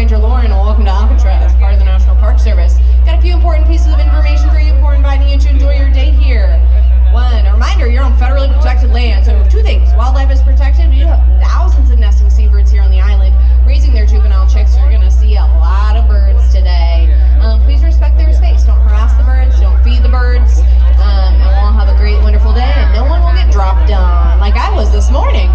Ranger Lauren, and welcome to Alcatraz, part of the National Park Service. Got a few important pieces of information for you before inviting you to enjoy your day here. One, a reminder, you're on federally protected land, so two things. Wildlife is protected. We have thousands of nesting seabirds here on the island, raising their juvenile chicks. You're gonna see a lot of birds today. Please respect their space. Don't harass the birds, don't feed the birds, and we'll have a great, wonderful day, and no one will get dropped on, like I was this morning.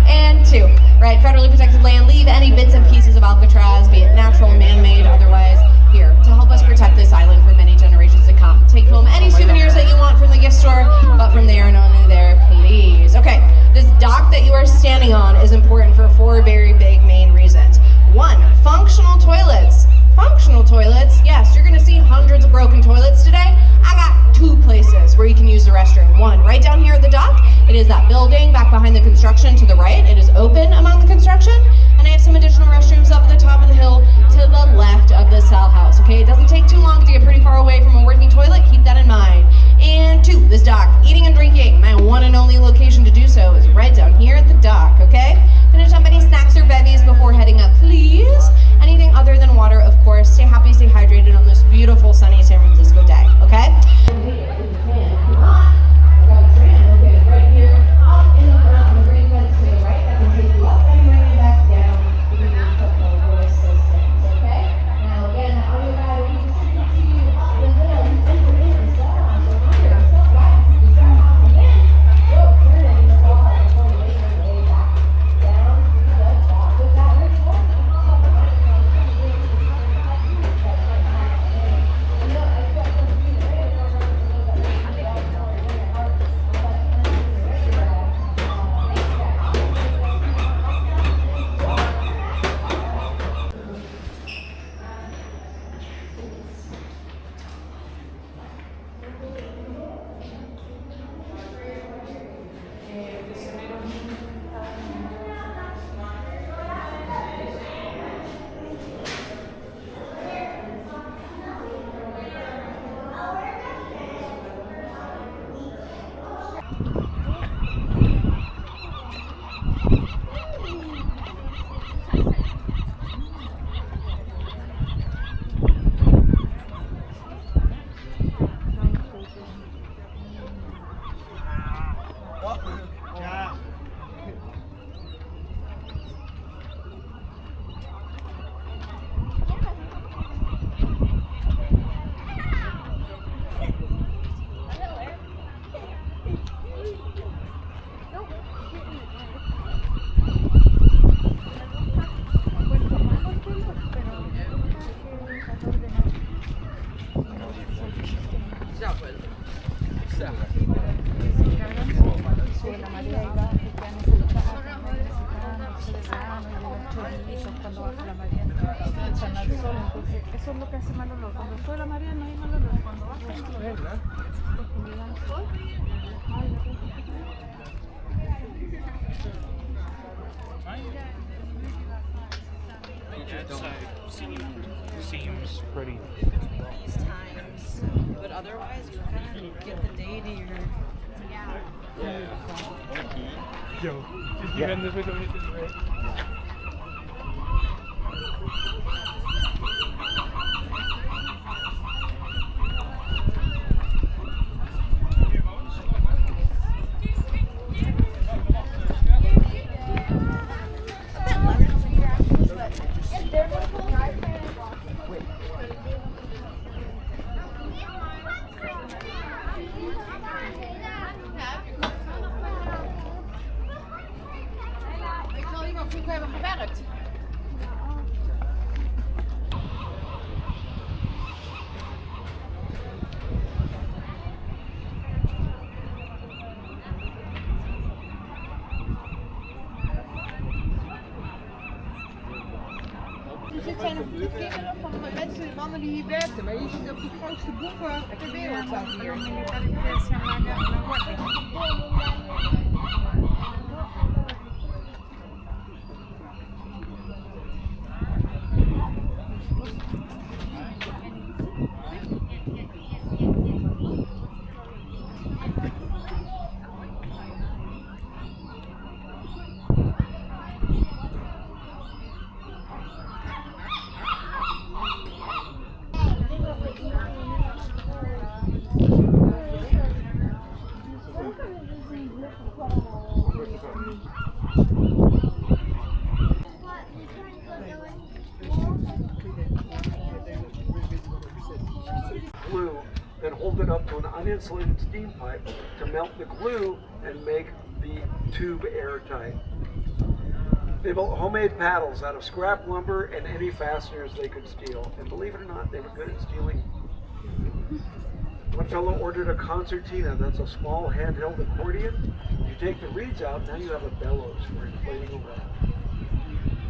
And two, right, federally protected land, leave any bits and pieces of Alcatraz, be it natural, man-made, otherwise, here to help us protect this island for many generations to come. Take home any souvenirs that you want from the gift store, but from there and only there, please. Okay, this dock that you are standing on is important for four very big main reasons. One, functional toilets. Functional toilets, yes, you're gonna see hundreds of broken toilets today. I got two places where you can use the restroom. One, right down here at the dock. It is that building back behind the construction to the right. It is open among the construction. And I have some additional restrooms up at the top of the hill to the left of the cell house. Okay, it doesn't take too long to get pretty far away from a working toilet. Keep that in mind. And two, this dock, eating and drinking. My one and only location to do so is right down here at the dock, okay? Finish up any snacks or bevies before heading up, please. Anything other than water, of course. Stay happy, stay hydrated on this beautiful sunny San Francisco day, okay? Eso es lo que hace mal olor. Cuando sube la marea no hay mal olor. Cuando baja el olor. Seems pretty. These times, but otherwise you kind of get the day to your. Yo, just even this way, this way. Dit zijn de kinderen van de mensen, de mannen die hier werkten. Maar je ziet ook de grootste boeven ter wereld staan hier. then hold it up to an uninsulated steam pipe to melt the glue and make the tube airtight. They built homemade paddles out of scrap lumber and any fasteners they could steal. And believe it or not, they were good at stealing. One fellow ordered a concertina, that's a small handheld accordion. You take the reeds out, now you have a bellows for inflating a well.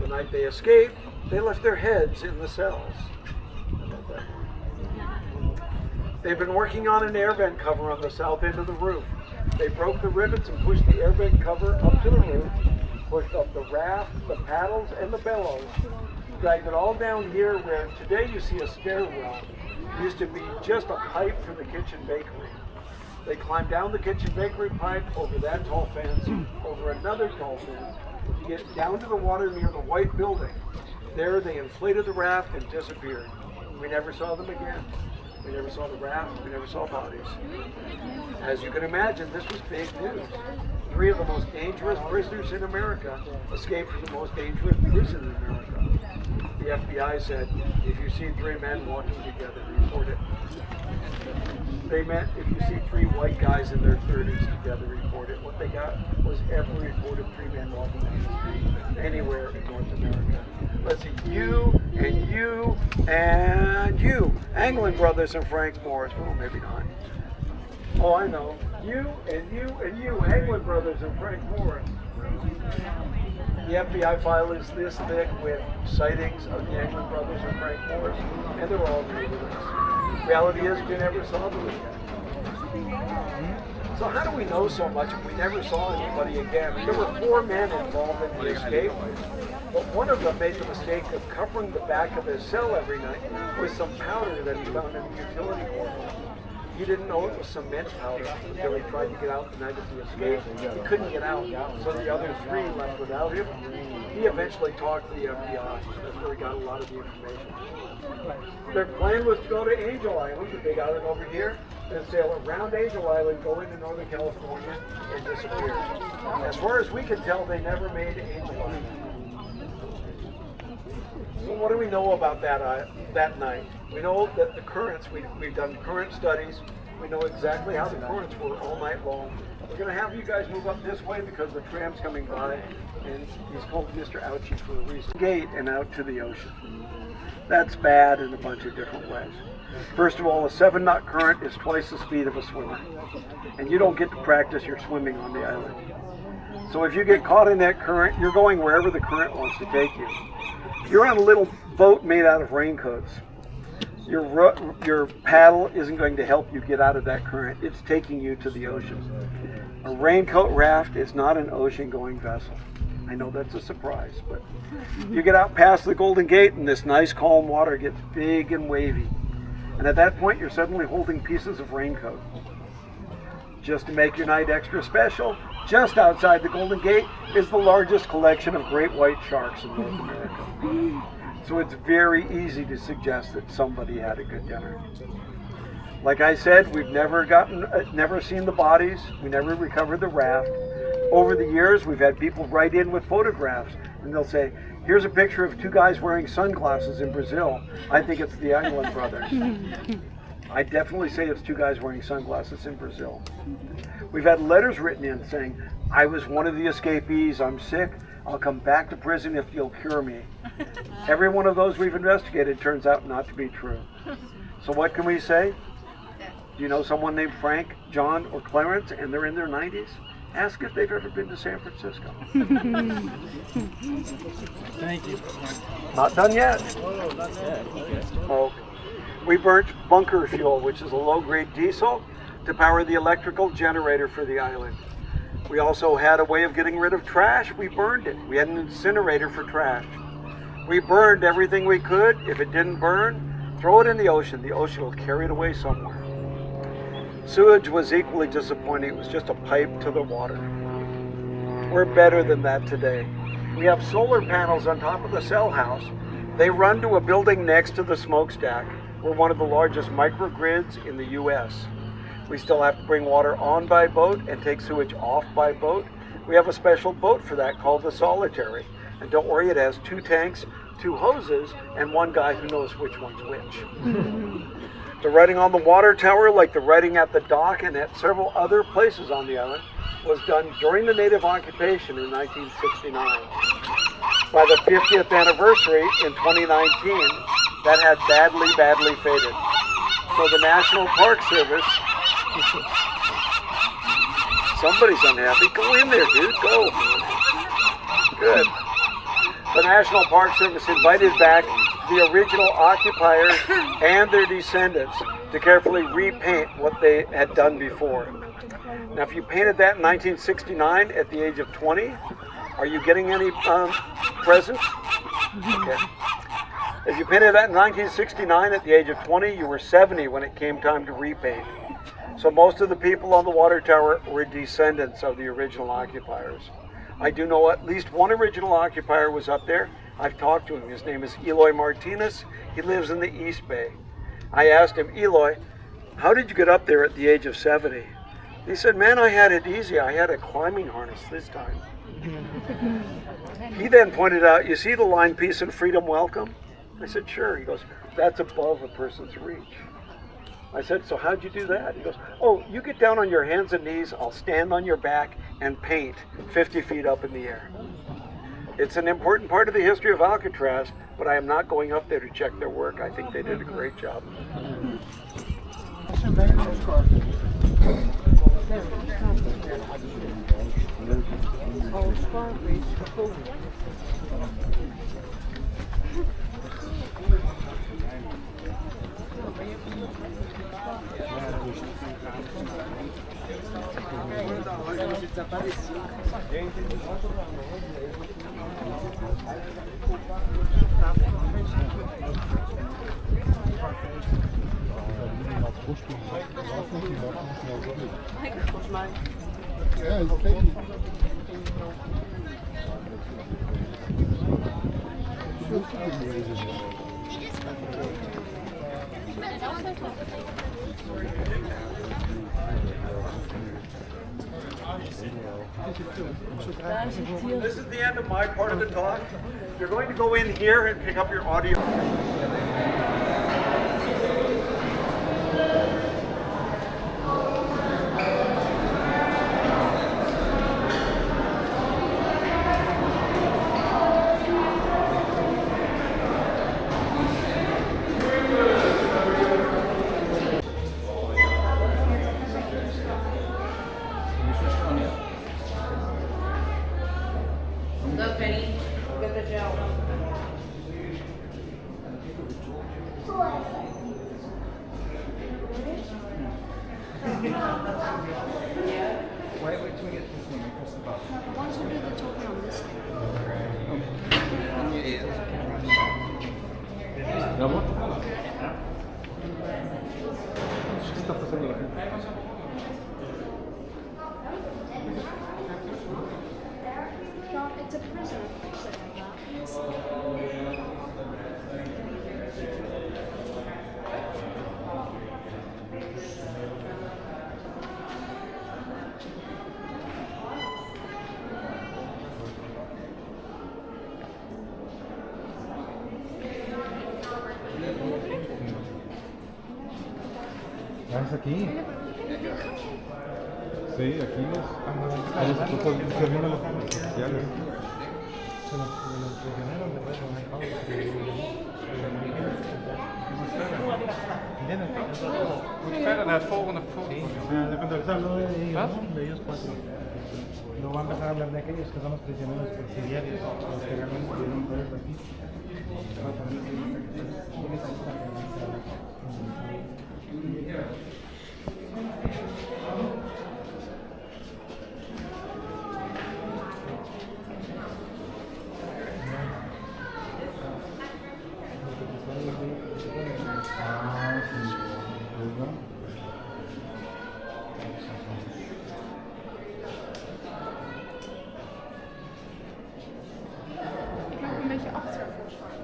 The night they escaped, they left their heads in the cells. They've been working on an air vent cover on the south end of the roof. They broke the rivets and pushed the air vent cover up to the roof, pushed up the raft, the paddles, and the bellows, dragged it all down here where today you see a stairwell. It used to be just a pipe for the kitchen bakery. They climbed down the kitchen bakery pipe, over that tall fence, over another tall fence, to get down to the water near the white building. There they inflated the raft and disappeared. We never saw them again. We never saw the raft, we never saw bodies. As you can imagine, this was big news. 3 of the most dangerous prisoners in America escaped from the most dangerous prison in America. The FBI said, if you see 3 men walking together, report it. They meant if you see 3 white guys in their 30s together, report it. What they got was every report of 3 men walking down the street anywhere in North America. Let's see, you and you and you. Anglin Brothers and Frank Morris. Well, maybe not. Oh, I know. You and you and you. Anglin Brothers and Frank Morris. The FBI file is this thick with sightings of the Anglin Brothers and Frank Morris, and they're all neighborhoods. Reality is we never saw them again. So how do we know so much if we never saw anybody again? There were 4 men involved in the escape, but one of them made the mistake of covering the back of his cell every night with some powder that he found in the utility corridor. He didn't know it was cement powder until he tried to get out the night of the escape. He couldn't get out, so the other 3 left without him. He eventually talked to the FBI. That's where he got a lot of the information. Their plan was to go to Angel Island, the big island over here, then sail around Angel Island, go into Northern California, and disappear. As far as we can tell, they never made Angel Island. So what do we know about that night? We know that the currents, we've done current studies. We know exactly how the currents were all night long. We're going to have you guys move up this way because the tram's coming by, and he's called Mr. Ouchie for a reason. Gate and out to the ocean. That's bad in a bunch of different ways. First of all, a 7-knot current is twice the speed of a swimmer, and you don't get to practice your swimming on the island. So if you get caught in that current, you're going wherever the current wants to take you. You're on a little boat made out of raincoats. Your paddle isn't going to help you get out of that current. It's taking you to the ocean. A raincoat raft is not an ocean-going vessel. I know that's a surprise, but you get out past the Golden Gate and this nice calm water gets big and wavy. And at that point, you're suddenly holding pieces of raincoat. Just to make your night extra special, just outside the Golden Gate is the largest collection of great white sharks in North America. So it's very easy to suggest that somebody had a good dinner. Like I said, we've never seen the bodies. We never recovered the raft. Over the years, we've had people write in with photographs, and they'll say, here's a picture of 2 guys wearing sunglasses in Brazil. I think it's the Anglin brothers. I definitely say it's 2 guys wearing sunglasses in Brazil. We've had letters written in saying, I was one of the escapees, I'm sick, I'll come back to prison if you'll cure me. Every one of those we've investigated turns out not to be true. So what can we say? Do you know someone named Frank, John, or Clarence, and they're in their 90s? Ask if they've ever been to San Francisco. Thank you. Not done yet. Oh, not yet. Okay. Oh, we burnt bunker fuel, which is a low-grade diesel, to power the electrical generator for the island. We also had a way of getting rid of trash. We burned it. We had an incinerator for trash. We burned everything we could. If it didn't burn, throw it in the ocean. The ocean will carry it away somewhere. Sewage was equally disappointing. It was just a pipe to the water. We're better than that today. We have solar panels on top of the cell house. They run to a building next to the smokestack. We're one of the largest microgrids in the U.S. We still have to bring water on by boat and take sewage off by boat. We have a special boat for that called the Solitary. And don't worry, it has 2 tanks, 2 hoses, and 1 guy who knows which one's which. The writing on the water tower, like the writing at the dock and at several other places on the island, was done during the native occupation in 1969. By the 50th anniversary in 2019, that had badly faded. So the National Park Service, somebody's unhappy. Go in there, dude, go. Good. The National Park Service invited back the original occupiers and their descendants to carefully repaint what they had done before. Now, if you painted that in 1969 at the age of 20, are you getting any presents? Okay. If you painted that in 1969 at the age of 20, you were 70 when it came time to repaint. So most of the people on the water tower were descendants of the original occupiers. I do know at least one original occupier was up there. I've talked to him. His name is Eloy Martinez. He lives in the East Bay. I asked him, Eloy, how did you get up there at the age of 70? He said, man, I had it easy. I had a climbing harness this time. He then pointed out, you see the line, peace and freedom welcome? I said, sure. He goes, that's above a person's reach. I said, so how'd you do that? He goes, oh, you get down on your hands and knees, I'll stand on your back and paint 50 feet up in the air. It's an important part of the history of Alcatraz, but I am not going up there to check their work. I think they did a great job. This is the end of my part of the talk. You're going to go in here and pick up your audio. Look, Penny, look at the gel. Wait till we get this thing across the bottom. Once we do the talking on this thing. ¿Qué está pasando la gente? John, it's a prisoner. ¿Es aquí? Sí, aquí los viendo los oficiales. Moet verder naar het volgende. ¿Vas? No van a empezar a hablar de aquellos que son los prisioneros presidiarios, los que realmente estuvieron presos aquí. Ik loop een beetje achter volgens mij.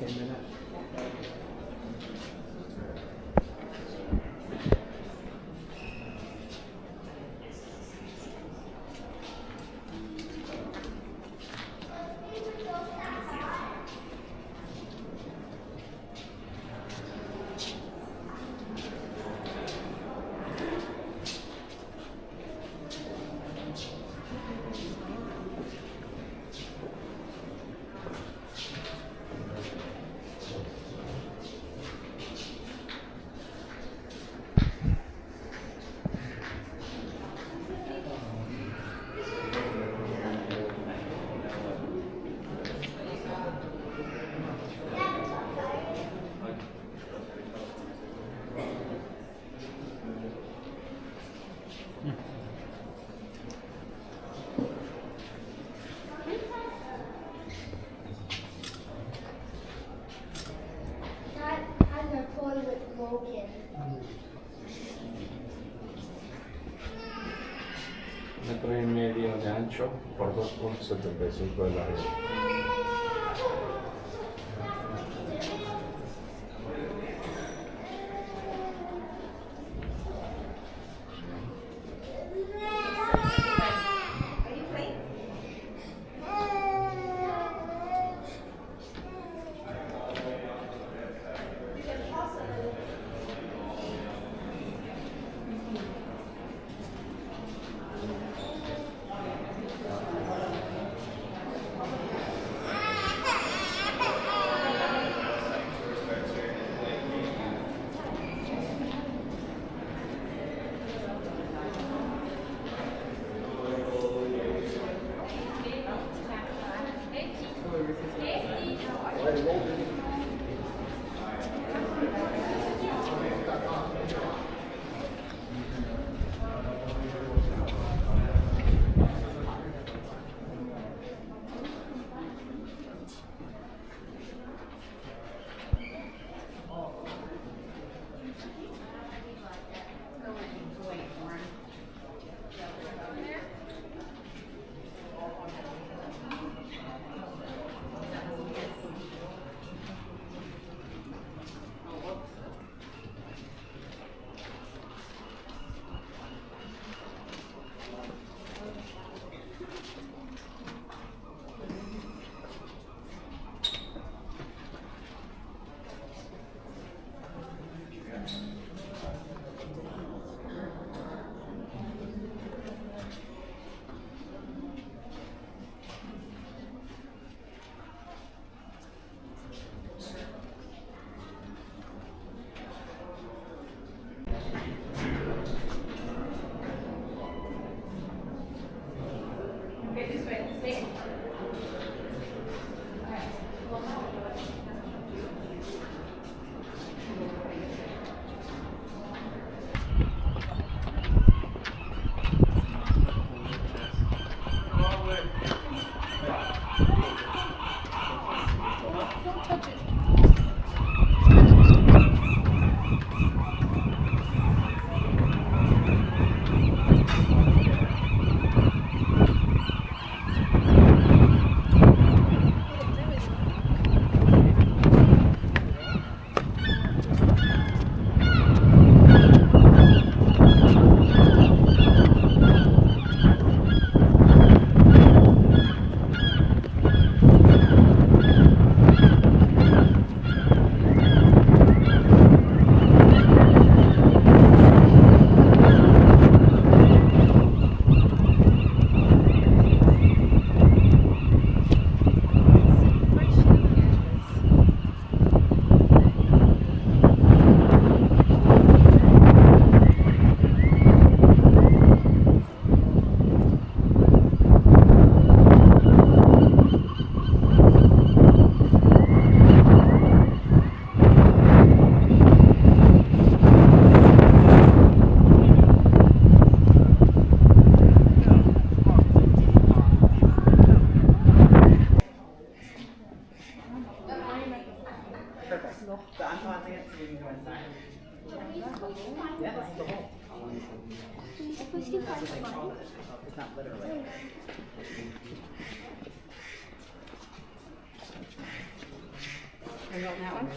came in at. Metro y medio de ancho por 2.75 de largo. Are you on that one?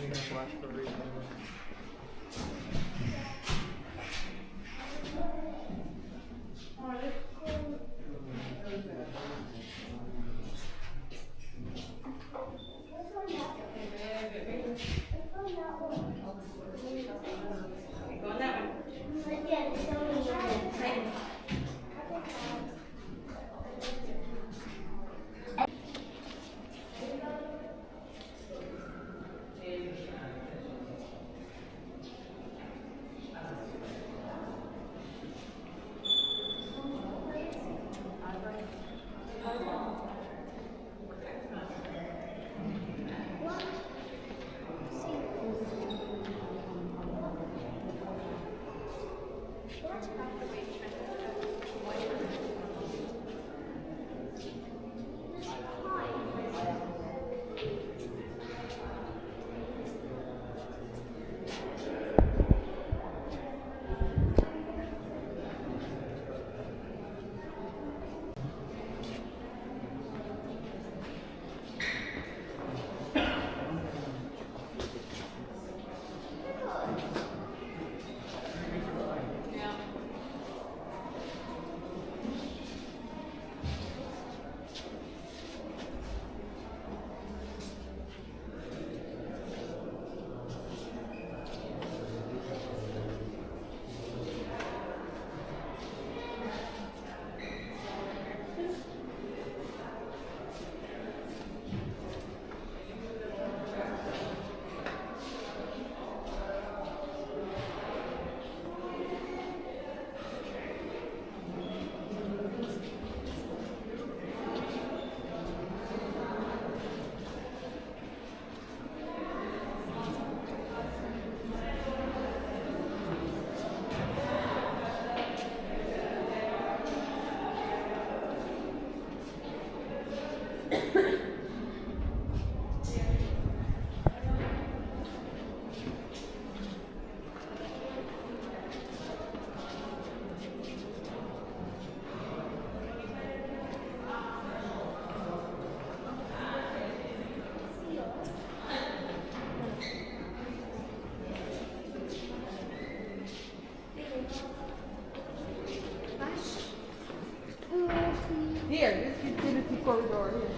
Hier, dit is de utility corridor. Hier.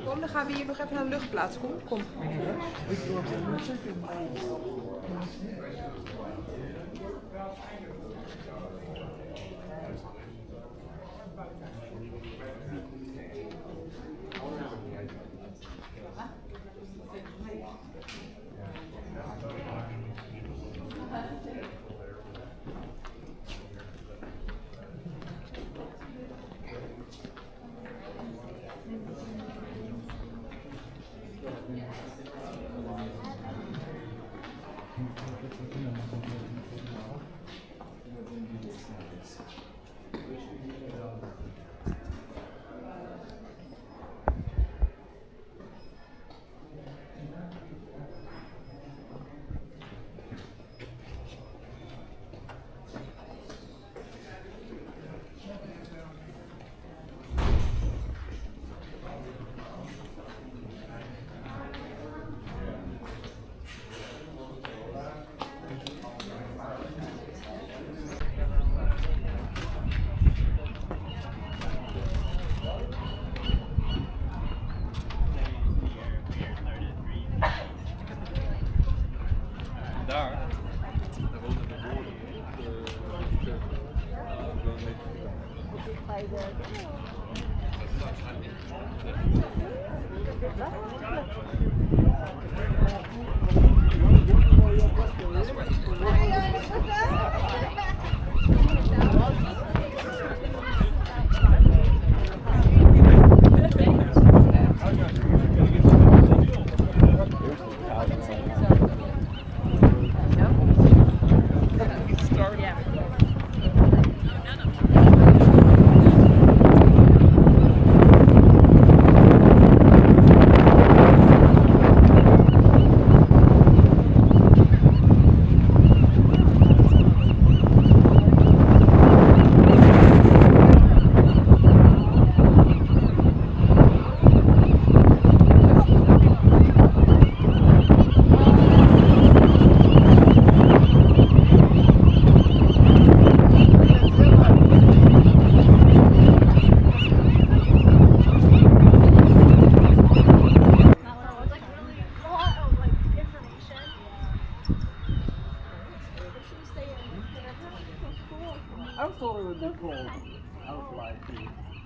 Kom, dan gaan we hier nog even naar de luchtplaats. Kom. Daar. Daar wonen de boeren. I thought it would be cold. I was like,